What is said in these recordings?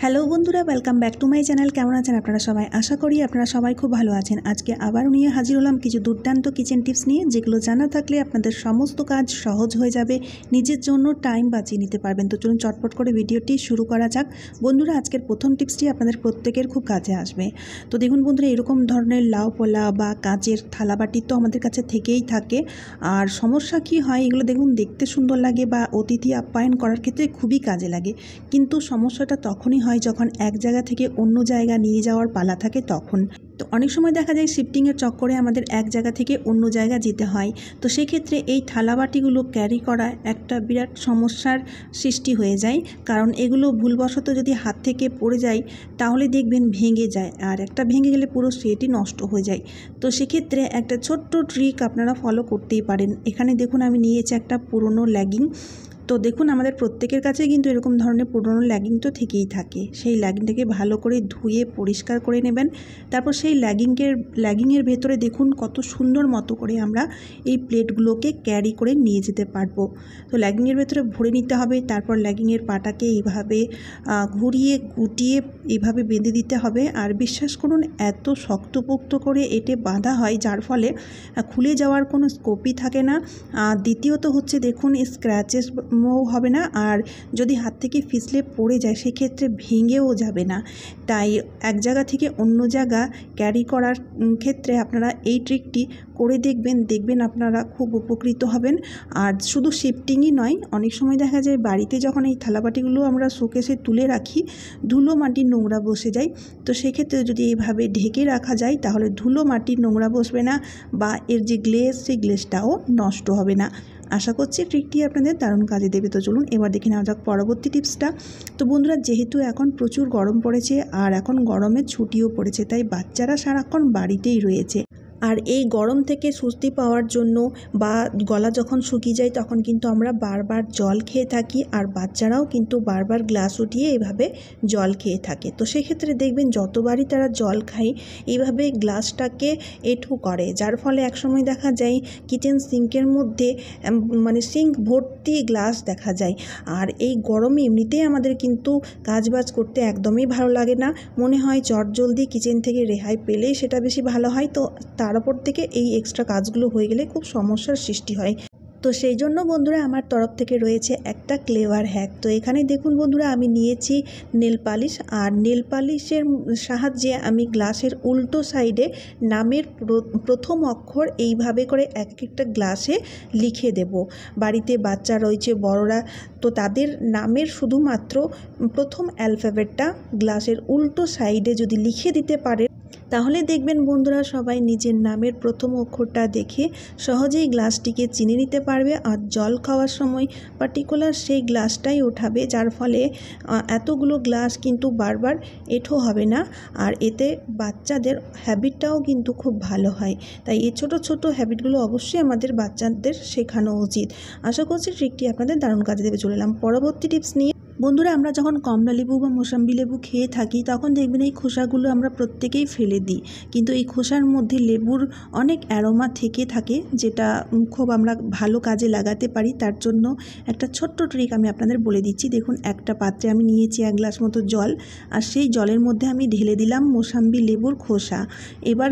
Hello বন্ধুরা, welcome back to my channel. কেমন আছেন আপনারা সবাই? আশা করি আপনারা সবাই খুব ভালো আছেন। আজকে আবারও নিয়ে হাজির হলাম কিছু দুর্দান্ত কিচেন টিপস নিয়ে, যেগুলো জানা থাকলে আপনাদের সমস্ত কাজ সহজ হয়ে যাবে, নিজের জন্য টাইম বাঁচিয়ে নিতে পারবেন। তো চলুন চটপট করে ভিডিওটি শুরু করা যাক। বন্ধুরা, আজকের প্রথম টিপসটি আপনাদের প্রত্যেকের খুব কাজে আসবে। তো দেখুন বন্ধুরা, এরকম ধরনের লাউ পোলা বা কাচের থালাবাটি তো আমাদের কাছে থেকেই থাকে। আর সমস্যা কি হয়, এগুলো দেখুন দেখতে সুন্দর লাগে বা অতিথি আপ্যায়ন করার ক্ষেত্রে খুবই কাজে লাগে, কিন্তু সমস্যাটা তখনই হয় যখন এক জায়গা থেকে অন্য জায়গা নিয়ে যাওয়ার পালা থাকে তখন। তো অনেক সময় দেখা যায় শিফটিংয়ের চক্করে আমাদের এক জায়গা থেকে অন্য জায়গা যেতে হয়। তো সেক্ষেত্রে এই থালাবাটিগুলো ক্যারি করা একটা বিরাট সমস্যার সৃষ্টি হয়ে যায়, কারণ এগুলো ভুলবশত যদি হাত থেকে পড়ে যায় তাহলে দেখবেন ভেঙে যায়, আর একটা ভেঙে গেলে পুরো সেটই নষ্ট হয়ে যায়। তো সেক্ষেত্রে একটা ছোট্ট ট্রিক আপনারা ফলো করতেই পারেন। এখানে দেখুন আমি নিয়েছি একটা পুরনো ল্যাগিং। তো দেখুন আমাদের প্রত্যেকের কাছে কিন্তু এরকম ধরনের পুরনো ল্যাগিং তো থেকেই থাকে। সেই ল্যাগিংটাকে ভালো করে ধুয়ে পরিষ্কার করে নেবেন। তারপর সেই ল্যাগিংয়ের ভেতরে দেখুন কত সুন্দর মতো করে আমরা এই প্লেটগুলোকে ক্যারি করে নিয়ে যেতে পারবো। তো ল্যাগিংয়ের ভেতরে ভরে নিতে হবে। তারপর ল্যাগিংয়ের পাটাকে এইভাবে ঘুরিয়ে গুটিয়ে এইভাবে বেঁধে দিতে হবে। আর বিশ্বাস করুন, এত শক্তপোক্ত করে এটে বাঁধা হয় যার ফলে খুলে যাওয়ার কোনো স্কোপই থাকে না। দ্বিতীয়ত হচ্ছে দেখুন, স্ক্র্যাচেস হবে না, আর যদি হাত থেকে ফিসলে পড়ে যায় সেক্ষেত্রে ভেঙেও যাবে না। তাই এক জায়গা থেকে অন্য জায়গা ক্যারি করার ক্ষেত্রে আপনারা এই ট্রিকটি করে দেখবেন আপনারা খুব উপকৃত হবেন। আর শুধু শিফটিংই নয়, অনেক সময় দেখা যায় বাড়িতে যখন এই থালাবাটিগুলো আমরা শোকেসে তুলে রাখি, ধুলো মাটির নোংরা বসে যায়। তো সেক্ষেত্রে যদি এইভাবে ঢেকে রাখা যায় তাহলে ধুলো মাটির নোংরা বসবে না, বা এর যে গ্লেজ সেই গ্লেজটাও নষ্ট হবে না। আশা করছি ট্রিকটি আপনাদের দারুণ কাজে দেবে। তো চলুন এবার দেখে নেওয়া যাক পরবর্তী টিপসটা। তো বন্ধুরা, যেহেতু এখন প্রচুর গরম পড়েছে আর এখন গরমের ছুটিও পড়েছে, তাই বাচ্চারা সারাক্ষণ বাড়িতেই রয়েছে। আর এই গরম থেকে স্বস্তি পাওয়ার জন্য বা গলা যখন শুকিয়ে যায় তখন কিন্তু আমরা বারবার জল খেয়ে থাকি, আর বাচ্চারাও কিন্তু বারবার গ্লাস উঠিয়ে এভাবে জল খেয়ে থাকে। তো সেক্ষেত্রে দেখবেন যতবারই তারা জল খায় এইভাবে গ্লাসটাকে এঁঠো করে, যার ফলে একসময় দেখা যায় কিচেন সিঙ্কের মধ্যে সিঙ্ক ভর্তি গ্লাস দেখা যায়। আর এই গরমে এমনিতেই আমাদের কিন্তু কাজবাজ করতে একদমই ভালো লাগে না, মনে হয় চটজলদি কিচেন থেকে রেহাই পেলেই সেটা বেশি ভালো হয়। তো তার ওপর থেকে এই এক্সট্রা কাজগুলো হয়ে গেলে খুব সমস্যার সৃষ্টি হয়। তো সেই জন্য বন্ধুরা আমার তরফ থেকে রয়েছে একটা ক্লেভার হ্যাক। তো এখানে দেখুন বন্ধুরা, আমি নিয়েছি নেল পালিশ, আর নেল পালিশের সাহায্যে আমি গ্লাসের উল্টো সাইডে নামের প্রথম অক্ষর এইভাবে করে এক একটা গ্লাসে লিখে দেব। বাড়িতে বাচ্চা রয়েছে, বড়রা, তো তাদের নামের শুধুমাত্র প্রথম অ্যালফাবেটটা গ্লাসের উল্টো সাইডে যদি লিখে দিতে পারে তাহলে দেখবেন বন্ধুরা সবাই নিজের নামের প্রথম অক্ষরটা দেখে সহজেই গ্লাসটিকে চিনে নিতে পারবে, আর জল খাওয়ার সময় পার্টিকুলার সেই গ্লাসটাই ওঠাবে, যার ফলে এতগুলো গ্লাস কিন্তু বারবার এঁঠো হবে না। আর এতে বাচ্চাদের হ্যাবিটটাও কিন্তু খুব ভালো হয়। তাই এই ছোট ছোট হ্যাবিটগুলো অবশ্যই আমাদের বাচ্চাদের শেখানো উচিত। আশা করছি ট্রিকটি আপনাদের দারুণ কাজে দেবে। চলে এলাম পরবর্তী টিপস নিয়ে। বন্ধুরা, আমরা যখন কমলা লেবু বা মোসাম্বি লেবু খেয়ে থাকি তখন দেখবেন এই খোসাগুলো আমরা প্রত্যেকেই ফেলে দিই, কিন্তু এই খোসার মধ্যে লেবুর অনেক অ্যারোমা থেকে থাকে, যেটা খুব আমরা ভালো কাজে লাগাতে পারি। তার জন্য একটা ছোট্ট ট্রিক আমি আপনাদের বলে দিচ্ছি। দেখুন, একটা পাত্রে আমি নিয়েছি 1 গ্লাস মতো জল, আর সেই জলের মধ্যে আমি ঢেলে দিলাম মোসাম্বি লেবুর খোসা। এবার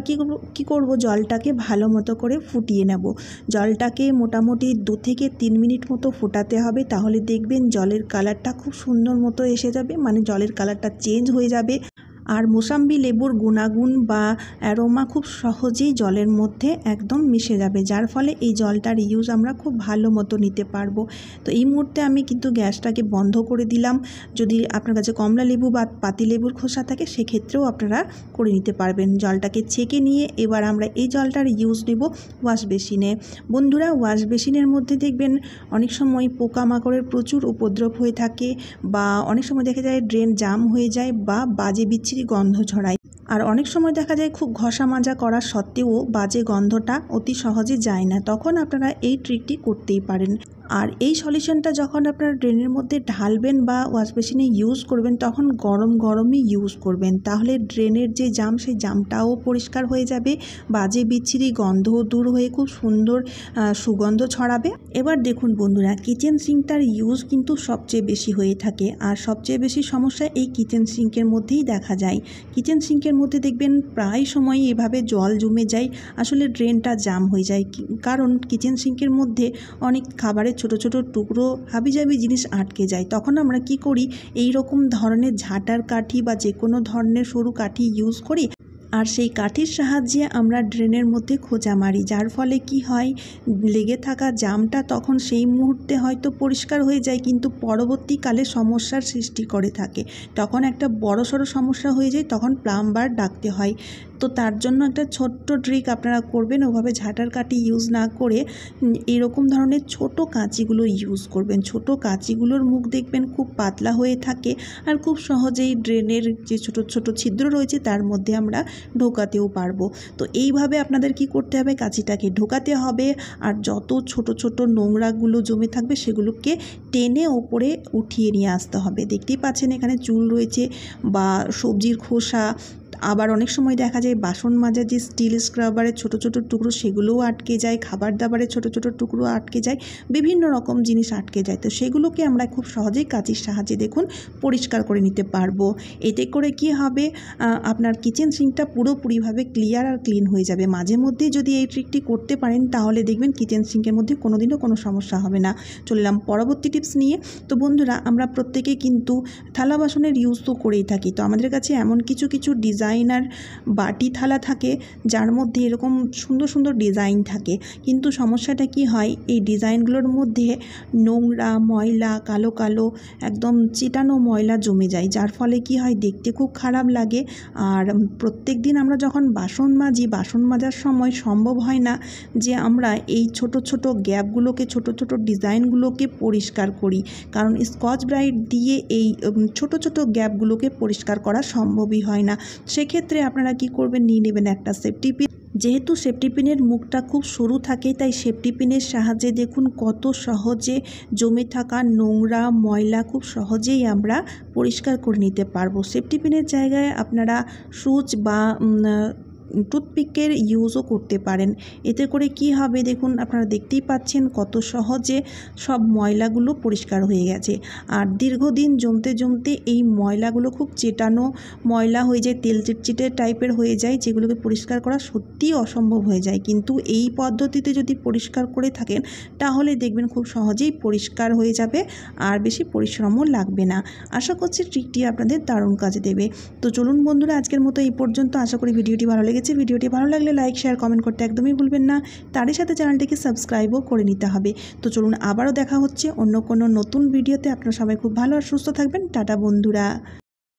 কি করব, জলটাকে ভালো মতো করে ফুটিয়ে নেব। জলটাকে মোটামুটি 2 থেকে 3 মিনিট মতো ফোটাতে হবে, তাহলে দেখবেন জলের কালারটা খুব সুন্দর মতো এসে যাবে, জলের কালারটা চেঞ্জ হয়ে যাবে। আর মোসাম্বি লেবুর গুণাগুণ বা অ্যারোমা খুব সহজেই জলের মধ্যে একদম মিশে যাবে, যার ফলে এই জলটার ইউজ আমরা খুব ভালো মতো নিতে পারবো। তো এই মুহূর্তে আমি কিন্তু গ্যাসটাকে বন্ধ করে দিলাম। যদি আপনার কাছে কমলা লেবু বা পাতি লেবুর খোসা থাকে সেক্ষেত্রেও আপনারা করে নিতে পারবেন। জলটাকে ছেঁকে নিয়ে এবার আমরা এই জলটার ইউজ নেব ওয়াশ বেসিনে। বন্ধুরা, ওয়াশ বেসিনের মধ্যে দেখবেন অনেক সময় পোকামাকড়ের প্রচুর উপদ্রব হয়ে থাকে, বা অনেক সময় দেখা যায় ড্রেন জাম হয়ে যায় বা বাজে বিচ্ছিরি গন্ধ ছড়ায়। আর অনেক সময় দেখা যায় খুব ঘষা মাজা করা সত্ত্বেও বাজে গন্ধটা অতি সহজে যায় না, তখন আপনারা এই ট্রিকটি করতেই পারেন। আর এই সলিউশনটা যখন আপনারা ড্রেনের মধ্যে ঢালবেন বা ওয়াশ বেসিনে ইউজ করবেন তখন গরম গরমই ইউজ করবেন, তাহলে ড্রেনের যে জাম সেই জামটাও পরিষ্কার হয়ে যাবে, বাজে বিচ্ছিরি গন্ধ দূর হয়ে খুব সুন্দর সুগন্ধ ছড়াবে। এবার দেখুন বন্ধুরা, কিচেন সিঙ্কটার ইউজ কিন্তু সবচেয়ে বেশি হয়ে থাকে, আর সবচেয়ে বেশি সমস্যা এই কিচেন সিঙ্কের মধ্যেই দেখা যায়। কিচেন সিঙ্কের মধ্যে দেখবেন প্রায় সময় এভাবে জল জমে যায়, আসলে ড্রেনটা জাম হয়ে যায়, কারণ কিচেন সিঙ্কের মধ্যে অনেক খাবারের ছোট ছোট টুকরো হাবিজাবি জিনিস আটকে যায়। তখন আমরা কি করি, এই রকম ধরনের ঝাঁটার কাঠি বা যে কোনো ধরনের সরু কাঠি ইউজ করি, আর সেই কাঠির সাহায্যে আমরা ড্রেনের মধ্যে খোঁচা মারি, যার ফলে কি হয়, লেগে থাকা জামটা তখন সেই মুহূর্তে হয়তো পরিষ্কার হয়ে যায়, কিন্তু পরবর্তীকালে সমস্যার সৃষ্টি করে থাকে, তখন একটা বড়সড় সমস্যা হয়ে যায়, তখন প্লাম্বার ডাকতে হয়। তো তার জন্য একটা ছোট্ট ট্রিক আপনারা করবেন, ওভাবে ঝাঁটার কাঠি ইউজ না করে এরকম ধরনের ছোট কাঁচিগুলো ইউজ করবেন। ছোট কাঁচিগুলোর মুখ দেখবেন খুব পাতলা হয়ে থাকে, আর খুব সহজেই ড্রেনের যে ছোট ছোট ছিদ্র রয়েছে তার মধ্যে আমরা ঢোকাতেও পারবো। তো এইভাবে আপনাদের কি করতে হবে, কাঁচিটাকে ঢোকাতে হবে, আর যত ছোট ছোট নোংরাগুলো জমে থাকবে সেগুলোকে টেনে ওপরে উঠিয়ে নিয়ে আসতে হবে। দেখতেই পাচ্ছেন এখানে চুল রয়েছে বা সবজির খোসা, আবার অনেক সময় দেখা যায় বাসন মাজার যে স্টিল স্ক্রাবারের ছোট ছোট টুকরো সেগুলোও আটকে যায়, খাবার দাবারের ছোট ছোট টুকরো আটকে যায়, বিভিন্ন রকম জিনিস আটকে যায়। তো সেগুলোকে আমরা খুব সহজেই কাঁচির সাহায্যে দেখুন পরিষ্কার করে নিতে পারবো। এতে করে কি হবে, আপনার কিচেন সিঙ্কটা পুরোপুরিভাবে ক্লিয়ার আর ক্লিন হয়ে যাবে। মাঝে মধ্যেই যদি এই ট্রিকটি করতে পারেন তাহলে দেখবেন কিচেন সিঙ্কের মধ্যে কোনোদিনও কোনো সমস্যা হবে না। চললাম পরবর্তী টিপস নিয়ে। তো বন্ধুরা, আমরা প্রত্যেকেই কিন্তু থালা বাসনের ইউজ তো করেই থাকি, তো আমাদের কাছে এমন কিছু কিছু ডিজাইনার বাটি থালা থাকে যার মধ্যে এরকম সুন্দর সুন্দর ডিজাইন থাকে, কিন্তু সমস্যাটা কি হয়, এই ডিজাইনগুলোর মধ্যে নোংরা ময়লা কালো কালো একদম চিটানো ময়লা জমে যায়, যার ফলে কি হয়, দেখতে খুব খারাপ লাগে। আর প্রত্যেক দিন আমরা যখন বাসন মাজি, বাসন মাজার সময় সম্ভব হয় না যে আমরা এই ছোট ছোট গ্যাপগুলোকে, ছোট ছোট ডিজাইনগুলোকে পরিষ্কার করি, কারণ স্কচ ব্রাইট দিয়ে এই ছোট ছোট গ্যাপগুলোকে পরিষ্কার করা সম্ভবই হয় না। সেক্ষেত্রে আপনারা কি করবেন, নিয়ে নেবেন একটা সেফটি পিন। যেহেতু সেফটি পিনের মুখটা খুব সরু থাকে, তাই সেফটি পিনের সাহায্যে দেখুন কত সহজে জমে থাকা নোংরা ময়লা খুব সহজেই আমরা পরিষ্কার করে নিতে পারবো। সেফটি পিনের জায়গায় আপনারা সুচ বা টুথপিকের ইউজও করতে পারেন। এতে করে কি হবে, দেখুন আপনারা দেখতেই পাচ্ছেন কত সহজে সব ময়লাগুলো পরিষ্কার হয়ে গেছে। আর দীর্ঘদিন জমতে জমতে এই ময়লাগুলো খুব চেটানো ময়লা হয়ে যায়, তেল চিটচিটে টাইপের হয়ে যায়, যেগুলোকে পরিষ্কার করা সত্যিই অসম্ভব হয়ে যায়। কিন্তু এই পদ্ধতিতে যদি পরিষ্কার করে থাকেন তাহলে দেখবেন খুব সহজেই পরিষ্কার হয়ে যাবে, আর বেশি পরিশ্রমও লাগবে না। আশা করছি ট্রিকটি আপনাদের দারুণ কাজে দেবে। তো চলুন বন্ধুরা, আজকের মতো এই পর্যন্ত। আশা করি ভিডিওটি ভালো লেগেছে। ভিডিওটি ভালো লাগলে লাইক শেয়ার কমেন্ট করতে একদমই ভুলবেন না, তারই সাথে চ্যানেলটিকে সাবস্ক্রাইবও করে নিতে হবে। তো চলুন আবারও দেখা হচ্ছে অন্য কোনো নতুন ভিডিওতে। আপনারা সবাই খুব ভালো আর সুস্থ থাকবেন। টাটা বন্ধুরা।